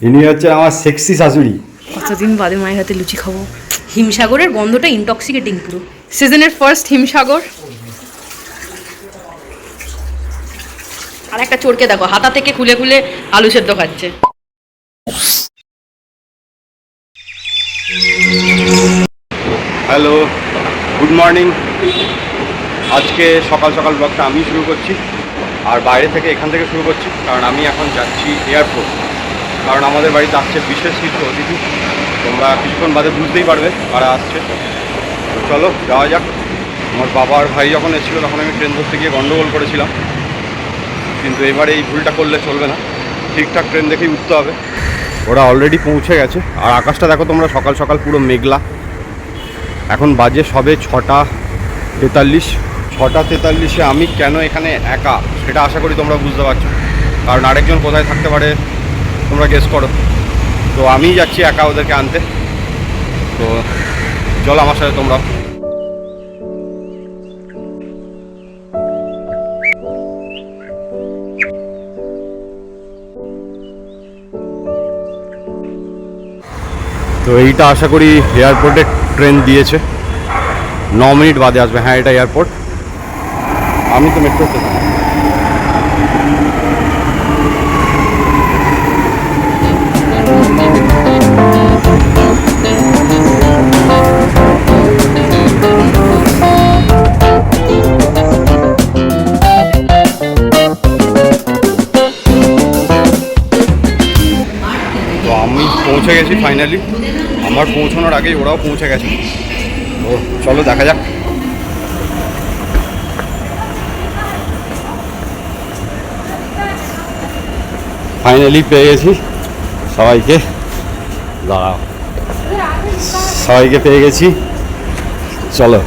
ইনি হচ্ছে আমার সেক্সি শাশুড়ি। কতদিন বাদে মায়ের হাতে লুচি খাবো। হিমসাগরের গন্ধটা ইনটক্সিকেটিং পুরো। সিজনের ফার্স্ট হিমসাগর। আর একটা চোরকে দেখো হাতা থেকে খুলে খুলে আলু সেদ্ধ খাচ্ছে। Hello, good morning. আজকে সকাল সকাল ব্লগটা আমি শুরু করছি, আর বাইরে থেকে এখান থেকে শুরু করছি, কারণ আমি এখন যাচ্ছি এয়ারপোর্ট। কারণ আমাদের বাড়িতে আসছে বিশেষ কিছু অতিথি, তোমরা কিছুক্ষণ বাদে বুঝতেই পারবে কারা আসছে। তো চলো যাওয়া যাক। আমার বাবা আর ভাই যখন এসেছিলো তখন আমি ট্রেন ধরতে গিয়ে গন্ডগোল করেছিলাম, কিন্তু এবারে এই ভুলটা করলে চলবে না, ঠিকঠাক ট্রেন দেখেই উঠতে হবে। ওরা অলরেডি পৌঁছে গেছে, আর আকাশটা দেখো তোমরা, সকাল সকাল পুরো মেঘলা। এখন বাজে সবে 6:43। 6:43-এ আমি কেন এখানে একা সেটা আশা করি তোমরা বুঝতে পারছো, কারণ আরেকজন কোথায় থাকতে পারে তোমরা গেস করো। তো আমিই যাচ্ছি একা ওদেরকে আনতে। তো চলো আমার সাথে তোমরা। তো এইটা আশা করি এয়ারপোর্টে ট্রেন দিয়েছে, 9 মিনিট বাদে আসবে। হ্যাঁ, এটা এয়ারপোর্ট। আমি তো মেট্রোতে। তো আমি পৌঁছে গেছি ফাইনালি। আমার পৌঁছানোর আগেই ওরাও পৌঁছে গেছে। তো চলো দেখা যাক। ফাইনালি পেয়ে গেছি সবাইকে। দাঁড়াও, সবাইকে পেয়ে গেছি। চলো।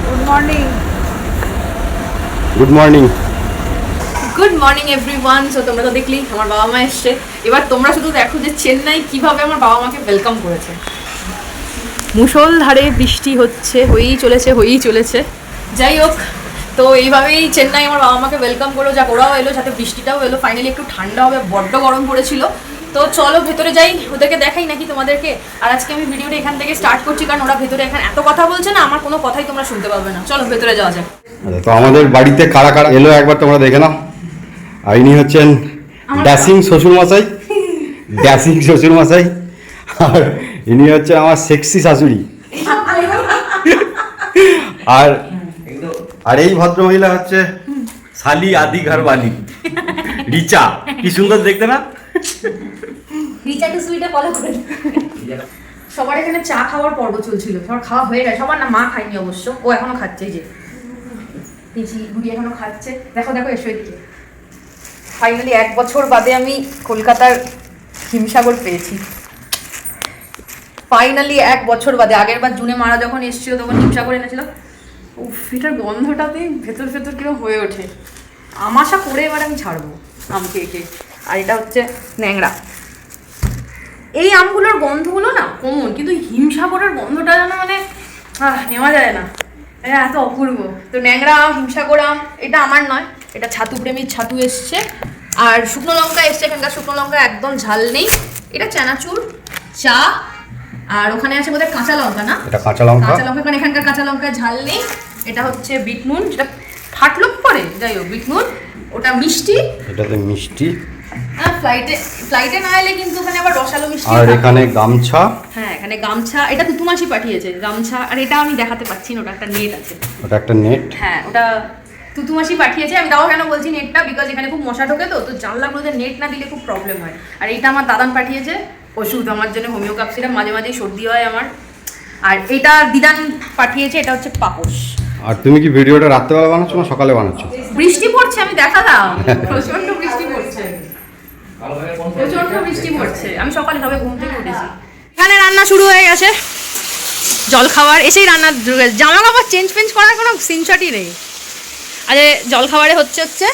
Good morning. Good morning. Good morning everyone. So তোমরা তো দেখলি আমার বাবা মা এসছে। এবার তোমরা শুধু দেখো যে চেন্নাই কিভাবে আমার বাবা মাকে ওয়েলকাম করেছে। মুষলধারে বৃষ্টি হচ্ছে, হয়েই চলেছে। যাই হোক, তো এইভাবেই চেন্নাই আমার বাবা মাকে ওয়েলকাম করলো, যা ওরাও এলো, সাথে বৃষ্টিটাও এলো। ফাইনালি একটু ঠান্ডা হবে, বড্ড গরম পড়েছিল। তো চলো ভেতরে যাই, ওদেরকে দেখাই নাকি তোমাদেরকে। আর আজকে আমি ভিডিওটা এখান থেকে স্টার্ট করছি, কারণ ওরা ভেতরে এখন এত কথা বলছে না, আমার কোনো কথাই তোমরা শুনতে পাবে না। চলো ভেতরে যাওয়া যাক। তো আমাদের বাড়িতে কারা কারা এলো একবার তোমরা দেখে নাও। আর ইনি হচ্ছেন ড্যাসিং শ্বশুরমশাই। ড্যাসিং শ্বশুরমশাই। আর ইনি হচ্ছে আমার সেক্সি শাশুড়ি। আর আর এই ভদ্রমহিলা হচ্ছে শালি আদি ঘরওয়ালি রিচা। কি সুন্দর দেখতে না? রিচা টু সুইটে ফলো করে। সবার এখানে চা খাওয়ার পর্ব চলছিল, সবার খাওয়া হয়ে গেছে। সবার না, মা খায়নি অবশ্য, ও এখনো খাচ্ছে। এই যে পিচি গুড়ি এখনো খাচ্ছে। দেখো এসো এদিকে। ফাইনালি 1 বছর বাদে আমি কলকাতার হিমসাগর পেয়েছি। ফাইনালি 1 বছর বাদে। আগের বার জুনে মারা যখন এসেছিল তখন হিমসাগর এনেছিল। উফ, এটার গন্ধটাতে ভেতর কিরকম হয়ে ওঠে। আমাশা করে এবার আমি ছাড়বো আমকে একে। আর এটা হচ্ছে ন্যাংরা। এই আমগুলোর গন্ধগুলো না কমন, কিন্তু হিমসাগরের গন্ধটা যেন মানে নেওয়া যায় না, এটা এত অপূর্ব। তো ন্যাংরা আম, হিমসাগর আম, এটা আমার নয়, এটা ছাতু প্রেমীর ছাতু এসছে। আর শুকনো লঙ্কা এসছে, এখানকার শুকনো লঙ্কা একদম ঝাল নেই। এটা চানাচুর, চা, আর ওখানে আছে বোধহয় কাঁচা লঙ্কা। না, এটা কাঁচা লঙ্কা। কারণ এখানকার কাঁচা লঙ্কায় ঝাল নেই। এটা হচ্ছে বিট নুন, যেটা ফাটলো পরে, যাই হোক বিট নুন। ওটা মিষ্টি, এটাতে মিষ্টি। হ্যাঁ, ফ্লাইটে না এলে কিন্তু ওখানে আবার রসালো মিষ্টি। আর এখানে গামছা। হ্যাঁ, এখানে গামছা। এটা তুতুমাসি পাঠিয়েছে গামছা। আর এটা আমি দেখাতে পাচ্ছি না, ওটা একটা নেট আছে। ওটা একটা নেট। হ্যাঁ, ওটা তুতুমাসি পাঠিয়েছে। আমি তাও কেন বলছি নেটটা, বিকজ এখানে খুব মশা ঢোকে, তো জানলাগুলোতে নেট না দিলে খুব প্রবলেম হয়। আর এটা আমার দাদান পাঠিয়েছে ওষুধ আমার জন্য, হোমিও কাপ সিরাপ। মাঝে মাঝে সর্দি হয় আমার। আর এটা দিদান পাঠিয়েছে, এটা হচ্ছে পাপোশ। আর তুমি কি ভিডিওটা রাত্রেবেলা বানাচ্ছো না সকালে বানাচ্ছো? বৃষ্টি পড়ছে, আমি দেখালাম। প্রচন্ড বৃষ্টি পড়ছে, আমি সকালে সবে ঘুম থেকে উঠেছি। এখানে রান্না শুরু হয়ে গেছে, জল খাবার এসেই রান্না। জামা কাপড় চেঞ্জ করার কোনো সিনশটই নেই। আরে জল খাবারে হচ্ছে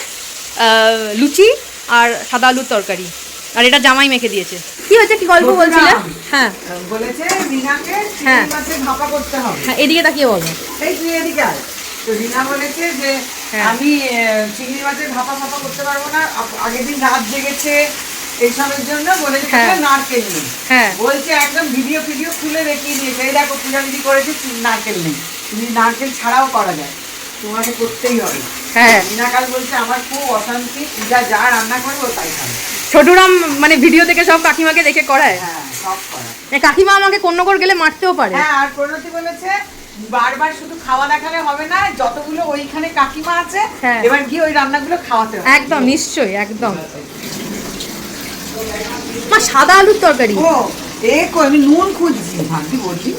লুচি আর সাদা আলুর তরকারি। আর এটা জামাই মেখে দিয়েছে। কি হচ্ছে, কি গল্প বলছিলে? হ্যাঁ, বলেছে রিনাকে হ্যাঁ মাছের ভাপা করতে হবে। হ্যাঁ, এদিকে তাকিয়ে বলো। এই তুই এদিকে আয়। তো রিনা বলেছে যে আমি চিংড়ি মাছের ভাপা করতে পারবো না, আগের দিন রাত জেগেছে, এইসবের জন্য বলেছে হ্যাঁ। নারকেল নেই। হ্যাঁ বলছে একদম ভিডিও খুলে দেখিয়ে দিয়েছে, এই দেখো পূজাবিধি করেছে, নারকেল নেই। তুমি নারকেল ছাড়াও করা যায়, তোমাকে করতেই হবে। হ্যাঁ মিনাকাল বলছে আমার খুব অশান্তি, পূজা যা রান্না করবো তাই খাবে। ছোটুরাম মানে ভিডিও থেকে সব কাকিমাকে দেখে করায়। হ্যাঁ সব করা। কাকিমা আমাকে কোন্নগর গেলে মারতেও পারে। হ্যাঁ আর প্রণতি বলেছে বারবার শুধু খাওয়া দেখালে হবে না, যতগুলো ওইখানে কাকিমা আছে হ্যাঁ। এবার গিয়ে ওই রান্নাগুলো খাওয়াতে হবে। একদম নিশ্চয়ই একদম। মা সাদা আলুর তরকারি। ও আমি নুন খুঁজছি, ভাবছি বলছি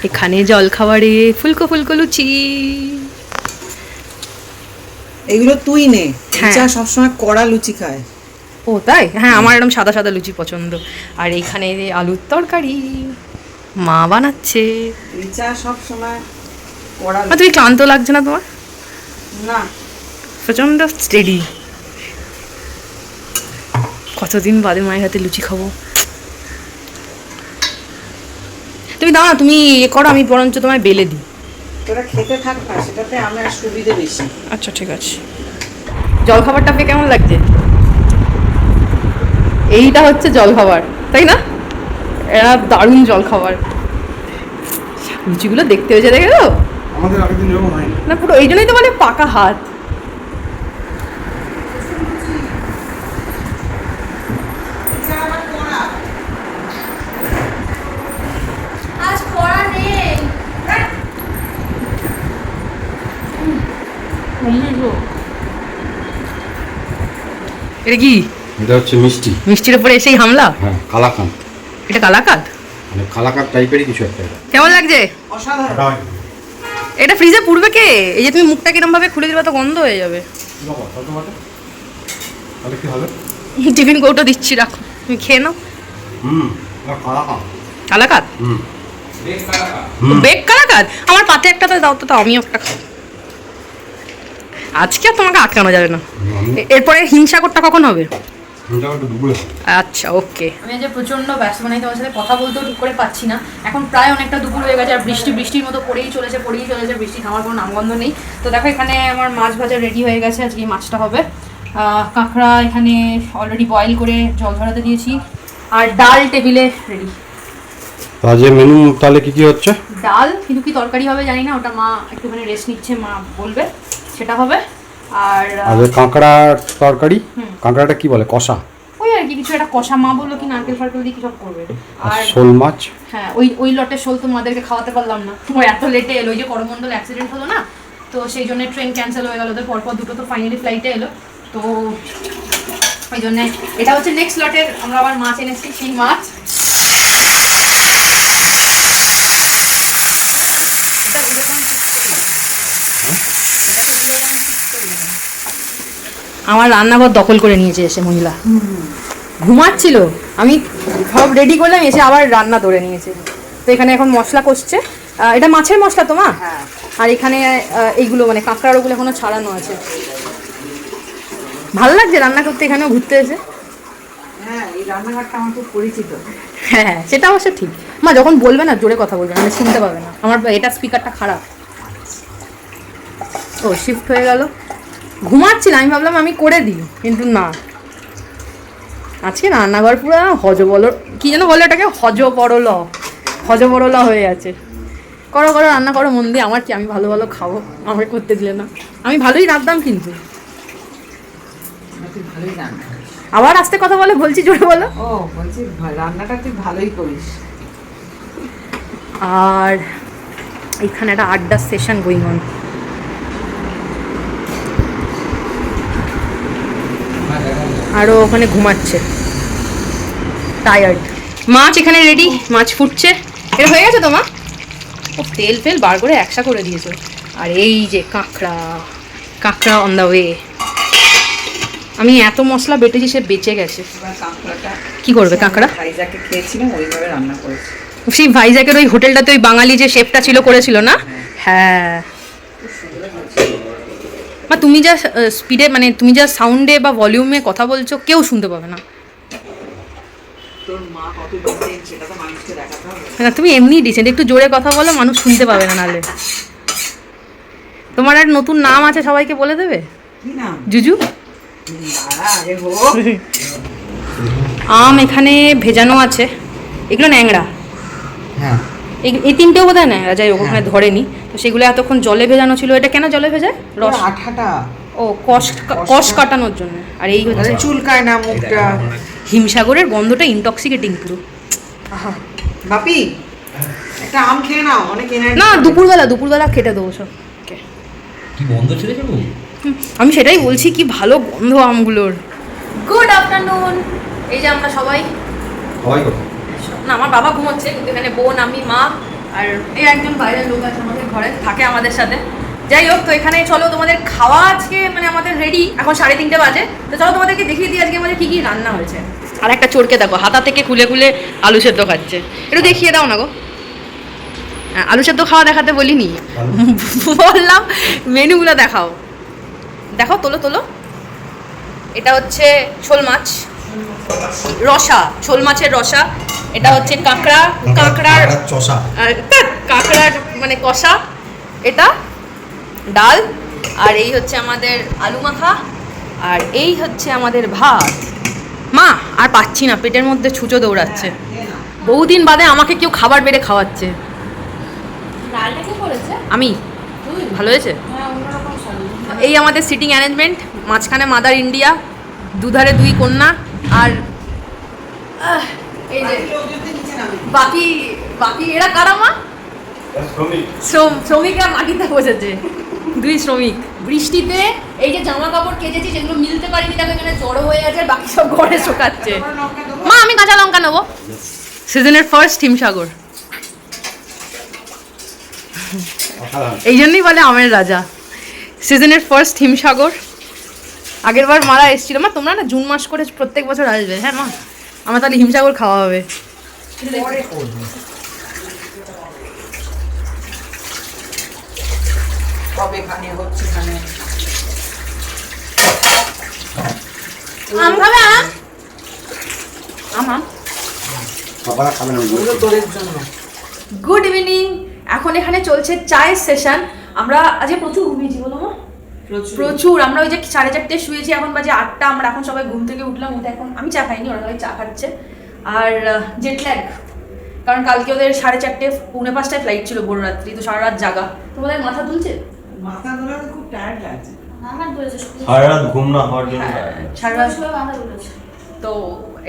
এখানে জল খাবারে ফুলকো ফুলকো লুচি। এগুলো তুই নে। হ্যাঁ। চা সবসময় কড়া লুচি খায়। ও তাই? হ্যাঁ আমার এরকম সাদা সাদা লুচি পছন্দ। আর এইখানে আলুর তরকারি মা বানাচ্ছে। রিচা সবসময় কড়া মা তুমি ক্লান্ত লাগছে না তোমার? না। প্রচন্ড স্টেডি। কতদিন বাদে মায়ের হাতে লুচি খাবো। তুমি দাও না, তুমি এ করো, আমি বরঞ্চ তোমায় বেলে দিই। তোরা খেতে থাক না, সেটাতে আমার সুবিধে বেশি। আচ্ছা ঠিক আছে। জলখাবারটা পেয়ে কেমন লাগছে? এইটা হচ্ছে জলখাবার, তাই না? এরা দারুণ জলখাবার। লুচিগুলো দেখতে হয়েছে, দেখে তো আমাদের আগের দিন এরকম হয়নি। না পুরো, এই জন্যই তো বলে পাকা হাত। আজ পড়া নেই। এটা কি? এটা হচ্ছে মিষ্টি। মিষ্টির উপরে এসেই হামলা। হ্যাঁ, কালাকান। এটা কালাকাঁদ। মানে কালাকান টাইপেরই কিছু একটা। কেমন লাগছে? অসাধারণ। এটা ফ্রিজে পুড়বে কে? এই যে তুমি মুখটা কিরম ভাবে খুলে দিলে তো গন্ধ হয়ে যাবে। তাহলে কি হবে? টিফিন কৌটো দিচ্ছি, রাখো, তুমি খেয়ে নাও। কালাকান। কালাকাঁদ? বেক কালাকাঁদ? আমার পাতে একটা তো দাও তো, তাও আমিও একটা খাই। আজকে আর তোমাকে আটকানো যাবে না। এরপরে হিমসাগরটা কখন হবে? আচ্ছা ওকে। আমি আজ প্রচন্ড ব্যস্ত, মানে তোমার সাথে কথা বলতেও ঠিক করে পাচ্ছি না। এখন প্রায় অনেকটা দুপুর হয়ে গেছে, আর বৃষ্টির মতো পড়েই চলেছে। বৃষ্টি থামার কোনো নামগন্ধ নেই। তো দেখো এখানে আমার মাছ ভাজা রেডি হয়ে গেছে। আজকে এই মাছটা হবে। কাঁকড়া এখানে অলরেডি বয়েল করে জল ঝরাতে দিয়েছি, আর ডাল টেবিলে রেডি। আজকে মেনু তাহলে কি কি হচ্ছে? ডাল, কিন্তু কি তরকারি হবে জানি না, ওটা মা একটুখানি রেস্ট নিচ্ছে, মা বলবে সেটা হবে। আর কাঁকড়ার তরকারি। কাঁকড়াটা কি বলে, কষা? ওই আর কি কিছু একটা কষা, মা বললো কি নারকেল ফারকেল দিয়ে কি সব করবে। আর শোল মাছ। হ্যাঁ ওই লটের শোল তো মাদেরকে খাওয়াতে পারলাম না, ও এত লেটে এলো। ওই যে করমণ্ডল অ্যাক্সিডেন্ট হলো না, তো সেই জন্য ট্রেন ক্যান্সেল হয়ে গেল। ওদের পরপর দুটো তো ফাইনালি ফ্লাইটে এলো, তো ওই জন্যে এটা হচ্ছে নেক্সট লটের। আমরা আবার মাছ এনেছি, সেই মাছ। আমার রান্নাঘর দখল করে নিয়েছে এসে মহিলা। ঘুমাচ্ছিল, আমি সব রেডি করলাম, এসে আবার রান্না ধরে নিয়েছে। তো এখানে এখন মশলা কষছে। এটা মাছের মশলা তো মা? হ্যাঁ। আর এখানে এইগুলো মানে কাঁকড়ার ওগুলো এখনো ছাড়ানো আছে। ভালো লাগছে রান্না করতে, এখানেও ঘুরতে এসে। হ্যাঁ এই রান্নাঘরটা আমার খুব পরিচিত। হ্যাঁ সেটা অবশ্য ঠিক। মা যখন বলবে না জোরে কথা বলবে, মানে শুনতে পাবে না। আমার এটা স্পিকারটা খারাপ। ও শিফট হয়ে গেল। ঘুমাচ্ছিল, আমি ভাবলাম আমি করে দিই, কিন্তু না। আজকে রান্নাঘর পুরো হজবল, কি যেন বলে ওটাকে, হজবরলা হয়ে আছে। করো রান্না করো মন দিয়ে। আমার কি, আমি ভালো ভালো খাবো, আমাকে করতে দিলে না। আমি ভালোই রাঁধতাম, কিন্তু তুই ভালোই রান্না। আবার আস্তে কথা বলে, বলছি জোরে বলো। ও বলছি রান্নাটা তুই ভালোই করিস। আর এখানে একটা আড্ডা সেশন গোয়িং অন। আরও ওখানে ঘুমাচ্ছে, টায়ার্ড। মাছ এখানে রেডি, মাছ ফুটছে। এটা হয়ে গেছে তো মা? ও তেল ফেল বার করে একসা করে দিয়েছে। আর এই যে কাঁকড়া অন দ্য ওয়ে। আমি এত মশলা বেটেছি, সে বেঁচে গেছে। কি করবে কাঁকড়া? ভাইজাকে খেয়েছিলাম, ওইভাবে রান্না করেছি। সেই ভাইজাকের ওই হোটেলটাতে ওই বাঙালি যে শেফটা ছিল, করেছিল না? হ্যাঁ। মা তুমি যা স্পিডে, মানে তুমি যা সাউন্ডে বা ভলিউমে কথা বলছো, কেউ শুনতে পাবে না। তোর মা কত ডিসেন্ট সেটা তো মানুষকে দেখাতে হবে। না তুমি এমনি ডিসেন্ট, একটু জোরে কথা বলো, মানুষ শুনতে পাবে না নাহলে। তোমার আর নতুন নাম আছে, সবাইকে বলে দেবে। কি নাম? জুজু। আরে হো আম এখানে ভেজানো আছে, এগুলো ন্যাংরা, হ্যাঁ এই তিনটেও বোধ হয় ন্যাংরা, যাই হোক ওখানে ধরেনি। তো সেগুলো এতক্ষণ জলে ভেজানো ছিল। এটা কেন জলে ভেজায়? রস, আঠাটা ও কষ কাটানোর জন্য। আর এই হচ্ছে চুলকায় না মুখটা। হিমসাগরের গন্ধটা ইনটক্সিকেটিং পুরো। আহা, বাপি একটা আম খেয়ে নাও, অনেক এনার্জি। না, দুপুরবেলা খেতে দেবো সব। কি বন্ধ ছেড়েছে গো? আমি সেটাই বলছি, কি ভালো গন্ধ আমগুলোর। Good afternoon. এই যে আমরা সবাই, না আমার বাবা ঘুমোচ্ছে, কিন্তু এখানে বোন, আমি, মা আর এই একজন বাইরের লোক আছে আমাদের ঘরে, থাকে আমাদের সাথে। যাই হোক, তো এখানে চলো তোমাদের খাওয়া আজকে মানে আমাদের রেডি, এখন 3:30 বাজে। তো চলো তোমাদেরকে দেখিয়ে দিই আজকে আমাদের কী কী রান্না হয়েছে। আর একটা চোরকে দেখো হাতা থেকে খুলে খুলে আলু সেদ্ধ খাচ্ছে, একটু দেখিয়ে দাও না গো। হ্যাঁ, আলু সেদ্ধ খাওয়া দেখাতে বলিনি, বললাম মেনুগুলো দেখাও। দেখো, তোলো। এটা হচ্ছে শোল মাছ রসা, শোল মাছের রসা। এটা হচ্ছে কাঁকড়ার চষা, কাঁকড়ার মানে কষা। এটা ডাল। আর এই হচ্ছে আমাদের আলু মাখা। আর এই হচ্ছে আমাদের ভাত। মা আর পাচ্ছি না, পেটের মধ্যে ছুঁচো দৌড়াচ্ছে। বহুদিন বাদে আমাকে কেউ খাবার বেড়ে খাওয়াচ্ছে। আমি, ভালো হয়েছে। এই আমাদের সিটিং অ্যারেঞ্জমেন্ট, মাঝখানে মাদার ইন্ডিয়া, দুধারে 2 কন্যা। আর এই যে বাকি এরা কারা মা? শ্রমিকরা মাটিতে বসেছে, 2 শ্রমিক। বৃষ্টিতে এই যে জামা কাপড় কেচেছি, যেগুলো মিলতে পারিনি, তাকে এখানে জড়ো হয়ে আছে, বাকি সব ঘরে শোকাচ্ছে। মা আমি কাঁচা লঙ্কা নেবো। সিজনের ফার্স্ট হিমসাগর, এই জন্যই বলে আমের রাজা। সিজনের ফার্স্ট হিমসাগর। আগের বার মারা এসেছিল। মা তোমরা না জুন মাস করে প্রত্যেক বছর আসবে। হ্যাঁ মা, আমার তাহলে হিমসাগর খাওয়া হবে। আম খাবে? আম গুড ইভিনিং। এখন এখানে চলছে চায়ের সেশন। আমরা আজকে প্রচুর ঘুমিয়েছি, বলো মা? প্রচুর। আমরা ওই যে 4:30 শুয়েছি, এখন বাজে 8টা। আমরা এখন সবাই ঘুম থেকে উঠলাম, এখন আমি চা খাইনি, ওরা সবাই চা খাচ্ছে। আর জেট ল্যাগ, কারণ কালকে ওদের 4:30 পৌনে 5টায় ফ্লাইট ছিল ভোর রাত্রি, তো সারা রাত জাগা। তোমাদের মাথা তুলছে? মাথা ধরে খুব টায়ার্ড লাগছে। সারা রাত ঘুম না হওয়ার জন্য সারা রাত তো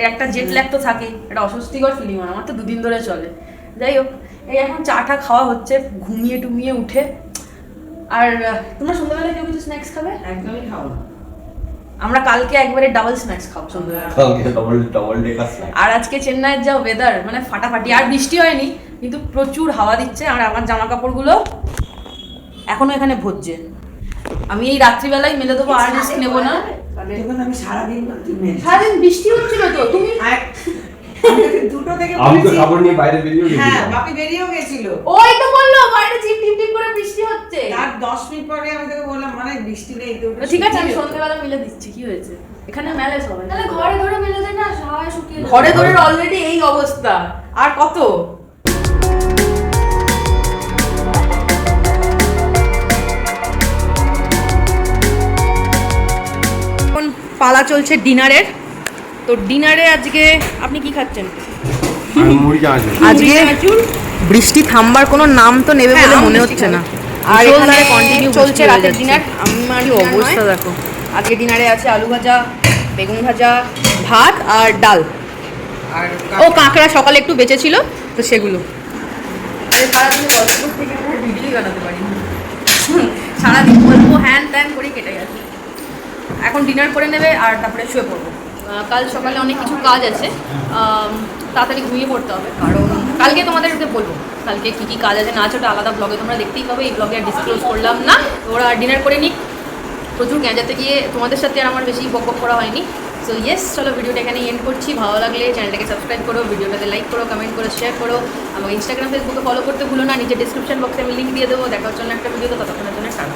একটা জেট ল্যাগ তো থাকেই, একটা অস্বস্তিকর ফিলিং হয়। আমার তো 2 দিন ধরে চলে। যাই হোক, এই এখন চাটা খাওয়া হচ্ছে ঘুমিয়ে টুমিয়ে উঠে। আর তোমরা সন্ধ্যাবেলা কেউ কিছু স্ন্যাক্স খাবে? একদমই খাও না। আমরা কালকে একবারে ডাবল স্ন্যাক্স খাবো সন্ধ্যাবেলা। Double decker snacks. আর আজকে চেন্নাইয়ের যা ওয়েদার, মানে ফাটাফাটি। আর বৃষ্টি হয়নি, কিন্তু প্রচুর হাওয়া দিচ্ছে। আর আমার জামা কাপড়গুলো এখনো এখানে ভরছে। আমি এই রাত্রিবেলায় মেলে দেবো, আর রিস্ক নেবো না। দেখুন আমি সারাদিন সারাদিন বৃষ্টি হচ্ছিল তো, তুমি দুটো থেকে আমি তো খাবার নিয়ে বাইরে বেরিয়ে গেছি। হ্যাঁ, বাপি বেরিয়েও গেছিল। ওই তো বললো বাইরে ঝিপ টিপ টিপ করে বৃষ্টি হচ্ছে। তার 10 মিনিট পরে আমি তোকে বললাম মানে বৃষ্টি নেই তো। ঠিক আছে, আমি সন্ধ্যাবেলা মিলে দিচ্ছি, কি হয়েছে? এখানে মেলে সবাই। তাহলে ঘরে ধরে মেলে দেয় না, সবাই শুকিয়ে যাবে। ঘরে ধরে অলরেডি এই অবস্থা, আর কত? এখন পালা চলছে ডিনারের। তো ডিনারে আজকে আপনি কি খাচ্ছেন? মুড়ি চানাচুর। আজকে বৃষ্টি থামবার কোনো নাম তো নেবে বলে মনে হচ্ছে না। আর এখানে কন্টিনিউ চলছে রাতের ডিনার। আমার অবস্থা দেখো। আজকে ডিনারে আছে আলু ভাজা, বেগুন ভাজা, ভাত আর ডাল। আর ও কাঁকড়া সকালে একটু বেঁচে ছিল, তো সেগুলো। সারাদিন গল্প থেকে আমরা ভিডিওই বানাতে পারি, সারাদিন গল্প হ্যান ত্যান করেই কেটে গেছে। এখন ডিনার করে নেবে আর তারপরে শুয়ে পড়বো। কাল সকালে অনেক কিছু কাজ আছে, তাড়াতাড়ি ঘুমিয়ে পড়তে হবে, কারণ কালকে তোমাদেরকে বলবো কালকে কী কী কাজ আছে না আছে, ওটা আলাদা ব্লগে তোমরা দেখতেই পাবে। এই ব্লগে আর ডিসক্লোজ করলাম না। তো ওরা ডিনার করে নিক। প্রচুর গ্যাঁজাতে গিয়ে তোমাদের সাথে আর আমার বেশি বক করা হয়নি। সো ইয়েস, চলো ভিডিওটা এখানে এন্ড করছি। ভালো লাগলে চ্যানেলটাকে সাবস্ক্রাইব করো, ভিডিওটাতে লাইক করো, কমেন্ট করো, শেয়ার করো। আমাকে ইনস্টাগ্রাম ফেসবুকে ফলো করতে ভুলো না। নিচে ডিসক্রিপশন বক্সে আমি লিঙ্ক দিয়ে দেবো। দেখার জন্য একটা ভিডিও, তো ততক্ষণের জন্য টাটা।